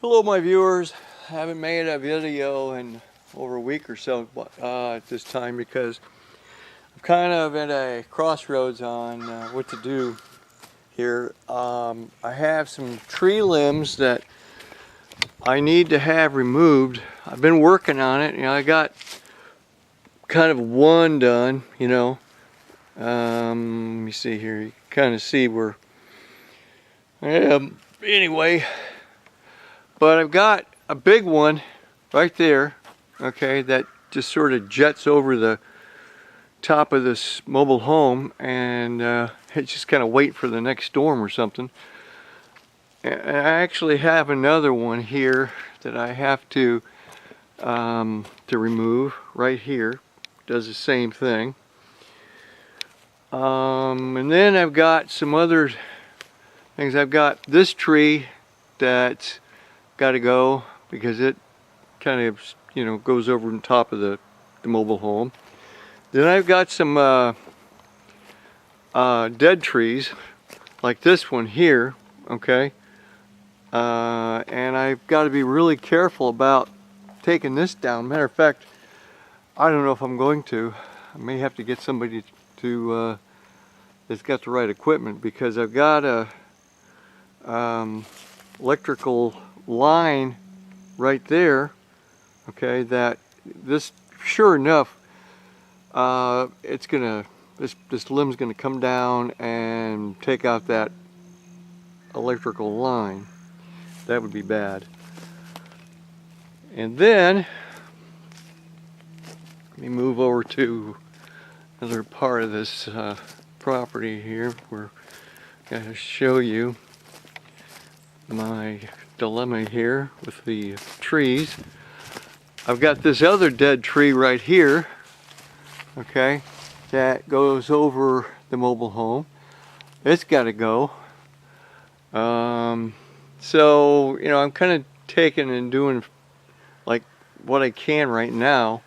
Hello my viewers. I haven't made a video in over a week or so at this time because I'm kind of at a crossroads on what to do here. I have some tree limbs that I need to have removed. I've been working on it. I got kind of one done, let me see here. You can kind of see where I am. Anyway, but I've got a big one right there, okay, that just sort of jets over the top of this mobile home, and it's just kind of wait for the next storm or something. And I actually have another one here that I have to remove right here. Does the same thing. And then I've got some other things. I've got this tree that's got to go because it kind of goes over on top of the mobile home. Then I've got some dead trees like this one here, okay, and I've got to be really careful about taking this down. Matter of fact, I don't know if I'm going to. I may have to get somebody to that's got the right equipment, because I've got a electrical line right there, okay, that this, sure enough, it's gonna, this limb's gonna come down and take out that electrical line. That would be bad. And then let me move over to another part of this property here where I'm going to show you my dilemma here with the trees. I've got this other dead tree right here, okay, that goes over the mobile home. It's got to go. So I'm kind of taking and doing like what I can right now,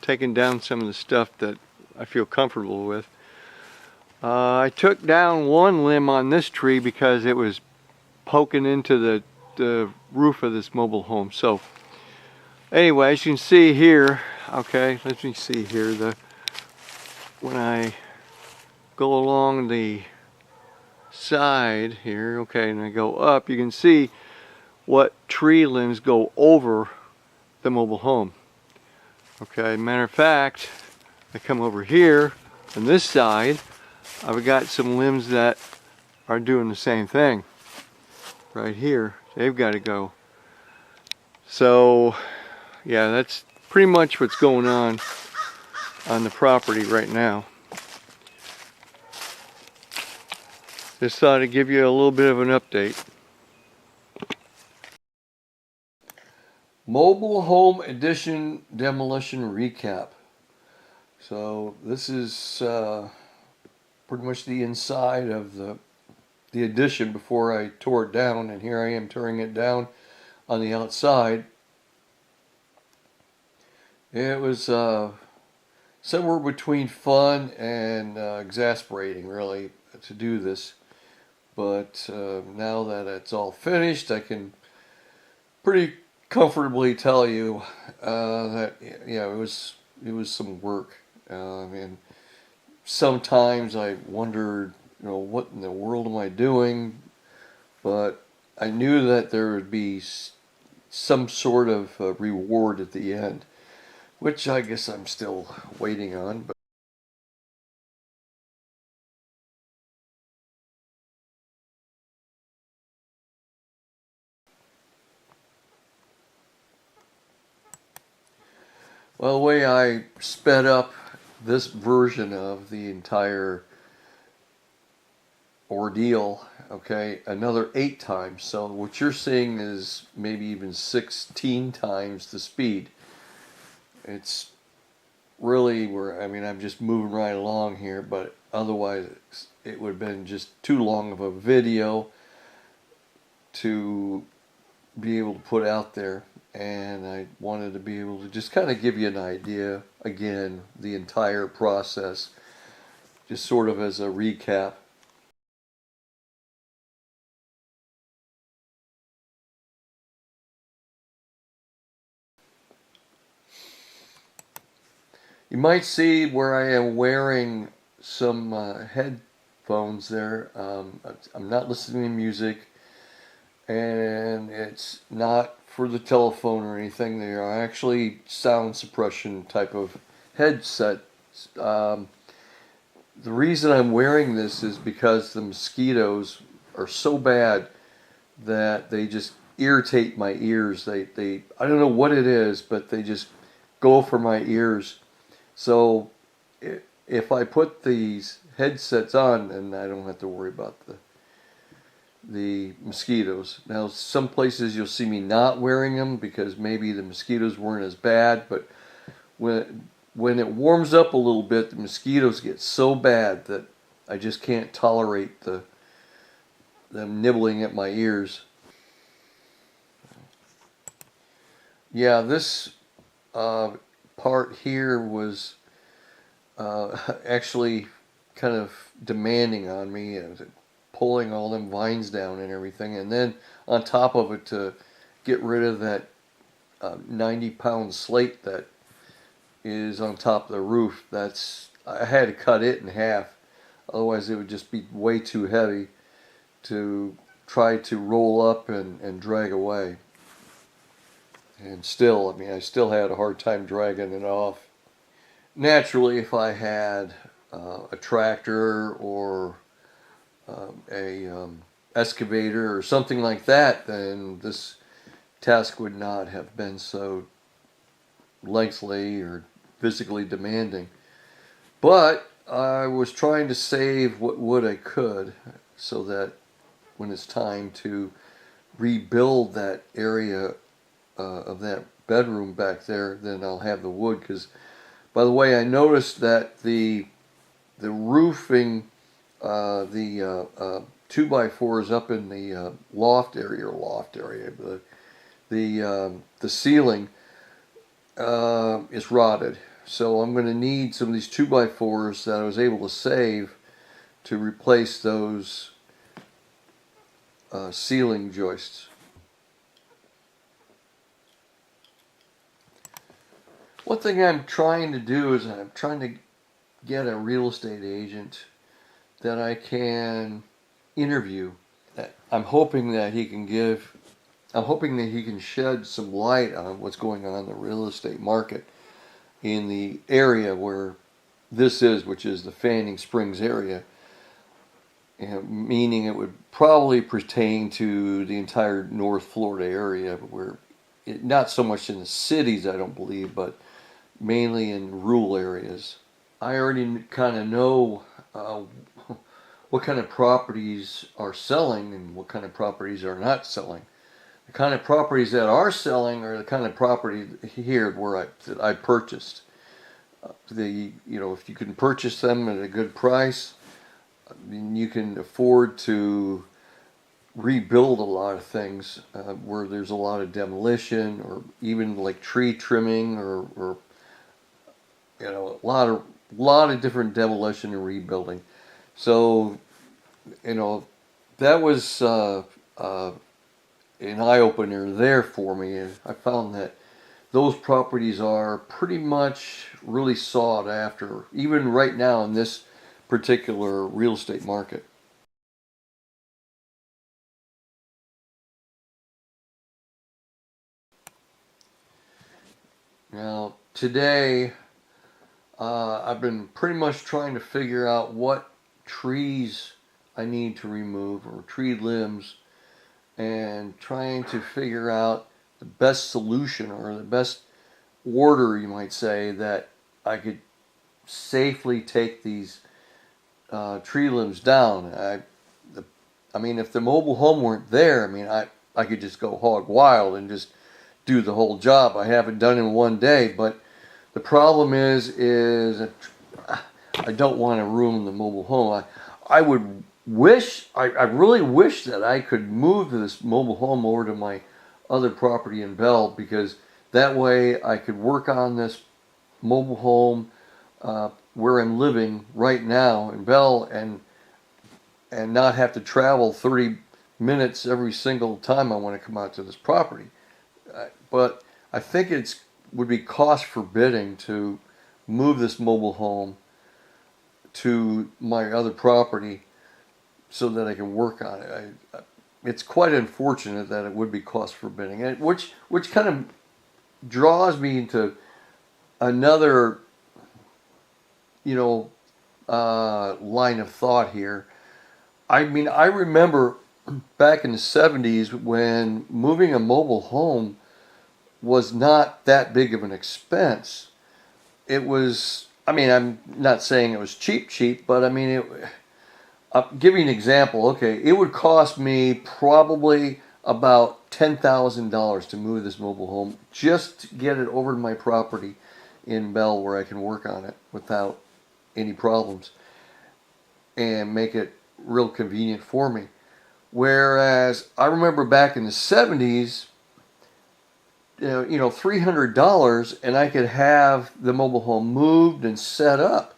taking down some of the stuff that I feel comfortable with. I took down one limb on this tree because it was poking into the roof of this mobile home. So anyway, as you can see here, okay, let me see here, when I go along the side here, okay, and I go up, you can see what tree limbs go over the mobile home. Okay, matter of fact, I come over here on this side, I've got some limbs that are doing the same thing right here. They've got to go. So yeah, that's pretty much what's going on the property right now. Just thought I'd give you a little bit of an update. Mobile Home Edition Demolition Recap. So this is pretty much the inside of the addition before I tore it down, and here I am tearing it down on the outside. It was somewhere between fun and exasperating, really, to do this. But now that it's all finished, I can pretty comfortably tell you that yeah, it was some work. And sometimes I wondered, what in the world am I doing? But I knew that there would be some sort of reward at the end, which I guess I'm still waiting on. But well, the way I sped up this version of the entire ordeal, okay, another 8 times. So what you're seeing is maybe even 16 times the speed. It's really where, I'm just moving right along here, but otherwise it would have been just too long of a video to be able to put out there. And I wanted to be able to just kind of give you an idea, again, the entire process, just sort of as a recap. You might see where I am wearing some headphones there. I'm not listening to music, and it's not for the telephone or anything. They are actually sound suppression type of headset. Um, the reason I'm wearing this is because the mosquitoes are so bad that they just irritate my ears. They I don't know what it is, but they just go for my ears. So if I put these headsets on, then I don't have to worry about the mosquitoes. Now, some places you'll see me not wearing them because maybe the mosquitoes weren't as bad, but when it warms up a little bit, the mosquitoes get so bad that I just can't tolerate them nibbling at my ears. Yeah, this part here was actually kind of demanding on me, pulling all them vines down and everything, and then on top of it to get rid of that 90-pound slate that is on top of the roof. I had to cut it in half, otherwise it would just be way too heavy to try to roll up and drag away. And still, I mean, I still had a hard time dragging it off. Naturally, if I had a tractor or a excavator or something like that, then this task would not have been so lengthy or physically demanding. But I was trying to save what wood I could so that when it's time to rebuild that area of that bedroom back there, then I'll have the wood. Because, by the way, I noticed that the roofing, the 2x4s up in the loft area, the ceiling is rotted. So I'm going to need some of these 2x4s that I was able to save to replace those ceiling joists. One thing I'm trying to do is I'm trying to get a real estate agent that I can interview. I'm hoping that he can shed some light on what's going on in the real estate market in the area where this is, which is the Fanning Springs area, meaning it would probably pertain to the entire North Florida area, where not so much in the cities, I don't believe, but mainly in rural areas. I already kind of know what kind of properties are selling and what kind of properties are not selling. The kind of properties that are selling are the kind of property here that I purchased. If you can purchase them at a good price, then you can afford to rebuild a lot of things where there's a lot of demolition or even like tree trimming or a lot of different demolition and rebuilding. So that was an eye-opener there for me. And I found that those properties are pretty much really sought after, even right now in this particular real estate market. Now, today, I've been pretty much trying to figure out what trees I need to remove, or tree limbs, and trying to figure out the best solution or the best order, you might say, that I could safely take these tree limbs down. I mean, if the mobile home weren't there, I mean, I could just go hog wild and just do the whole job. I haven't done it in one day, but the problem is I don't want to ruin the mobile home. I really wish that I could move this mobile home over to my other property in Bell, because that way I could work on this mobile home where I'm living right now in Bell and not have to travel 30 minutes every single time I want to come out to this property. But I think it would be cost forbidding to move this mobile home to my other property so that I can work on it. It's quite unfortunate that it would be cost forbidding, which kind of draws me into another, line of thought here. I mean, I remember back in the 70s when moving a mobile home was not that big of an expense. It was, I mean, I'm not saying it was cheap, but I mean, I'll give you an example. Okay, it would cost me probably about $10,000 to move this mobile home just to get it over to my property in Bell where I can work on it without any problems and make it real convenient for me. Whereas I remember back in the 70s, $300 and I could have the mobile home moved and set up.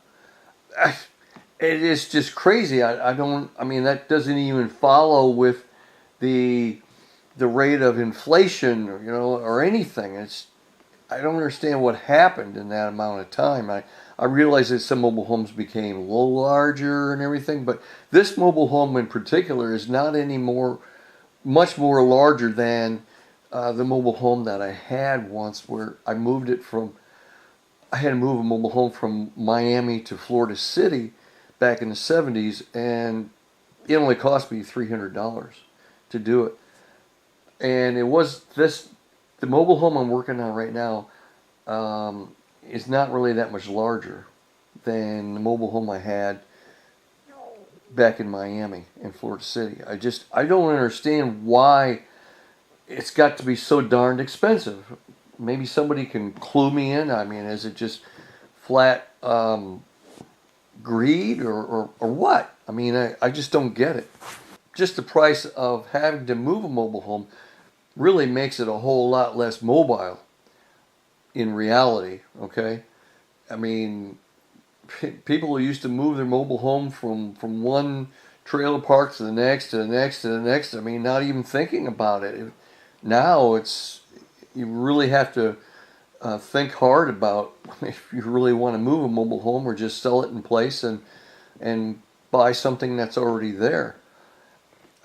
It is just crazy. I mean, that doesn't even follow with the rate of inflation, or anything. I don't understand what happened in that amount of time. I realize that some mobile homes became a little larger and everything, but this mobile home in particular is not much more larger than the mobile home that I had once, where I had to move a mobile home from Miami to Florida City back in the 70s, and it only cost me $300 to do it. And the mobile home I'm working on right now is not really that much larger than the mobile home I had back in Miami in Florida City. I don't understand why it's got to be so darned expensive. Maybe somebody can clue me in. I mean, is it just flat greed or what? I mean, I just don't get it. Just the price of having to move a mobile home really makes it a whole lot less mobile in reality, okay? I mean, people who used to move their mobile home from one trailer park to the next, to the next, to the next, I mean, not even thinking about it. Now you really have to think hard about if you really want to move a mobile home or just sell it in place and buy something that's already there.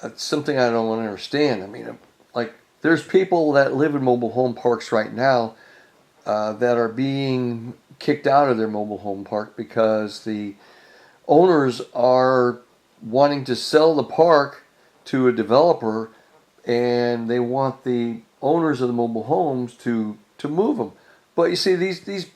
That's something I don't understand. I mean, like, there's people that live in mobile home parks right now that are being kicked out of their mobile home park because the owners are wanting to sell the park to a developer, and they want the owners of the mobile homes to move them. But you see, these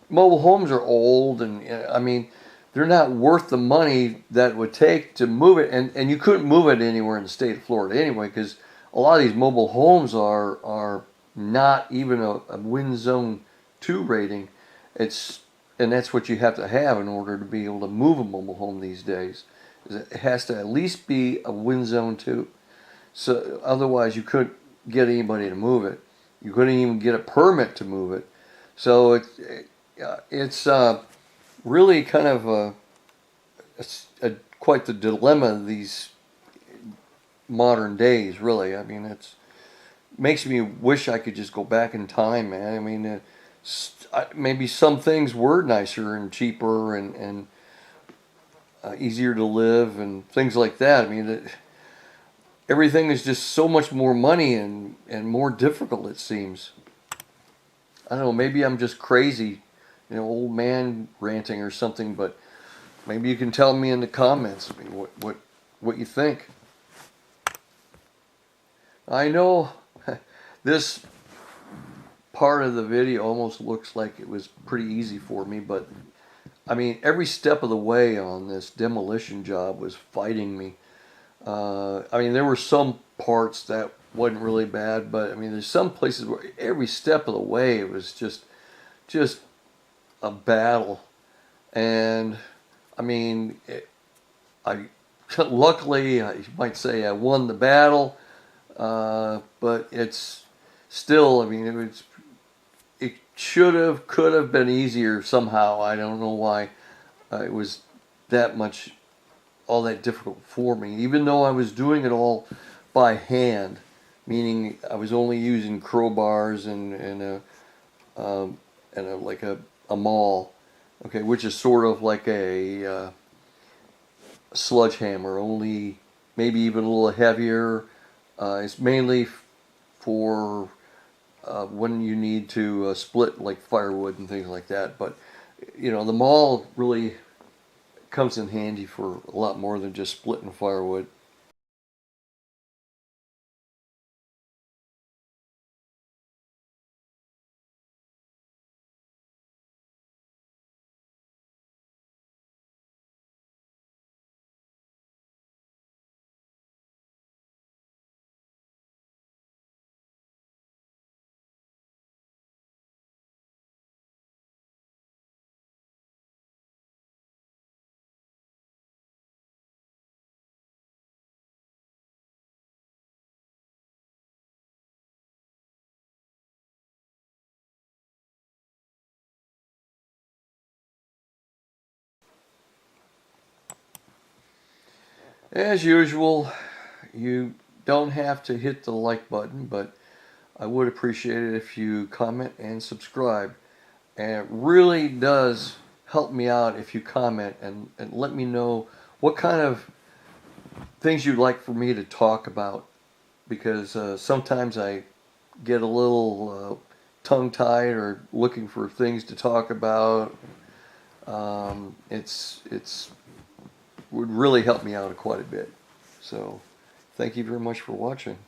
mobile homes are old, and I mean, they're not worth the money that it would take to move it, and you couldn't move it anywhere in the state of Florida anyway, because a lot of these mobile homes are not even a wind zone 2 rating. And that's what you have to have in order to be able to move a mobile home these days. It has to at least be a wind zone 2. So otherwise you couldn't get anybody to move it. You couldn't even get a permit to move it. So it's really kind of quite the dilemma of these modern days, really. I mean, it makes me wish I could just go back in time, man. I mean, maybe some things were nicer and cheaper and easier to live and things like that. I mean, everything is just so much more money and more difficult, it seems. I don't know, maybe I'm just crazy, old man ranting or something, but maybe you can tell me in the comments, I mean, what you think. I know this part of the video almost looks like it was pretty easy for me, but I mean, every step of the way on this demolition job was fighting me. I mean, there were some parts that wasn't really bad, but I mean, there's some places where every step of the way it was just a battle. And I mean, luckily, you might say I won the battle, but it's still, I mean, it could have been easier somehow. I don't know why it was all that difficult for me, even though I was doing it all by hand, meaning I was only using crowbars and like a maul. Okay, which is sort of like a sledgehammer, only maybe even a little heavier. It's mainly for when you need to split like firewood and things like that. But you know, the maul really comes in handy for a lot more than just splitting firewood. As usual, you don't have to hit the like button, but I would appreciate it if you comment and subscribe. And it really does help me out if you comment and let me know what kind of things you'd like for me to talk about, because sometimes I get a little tongue-tied or looking for things to talk about. It's would really help me out quite a bit. So thank you very much for watching.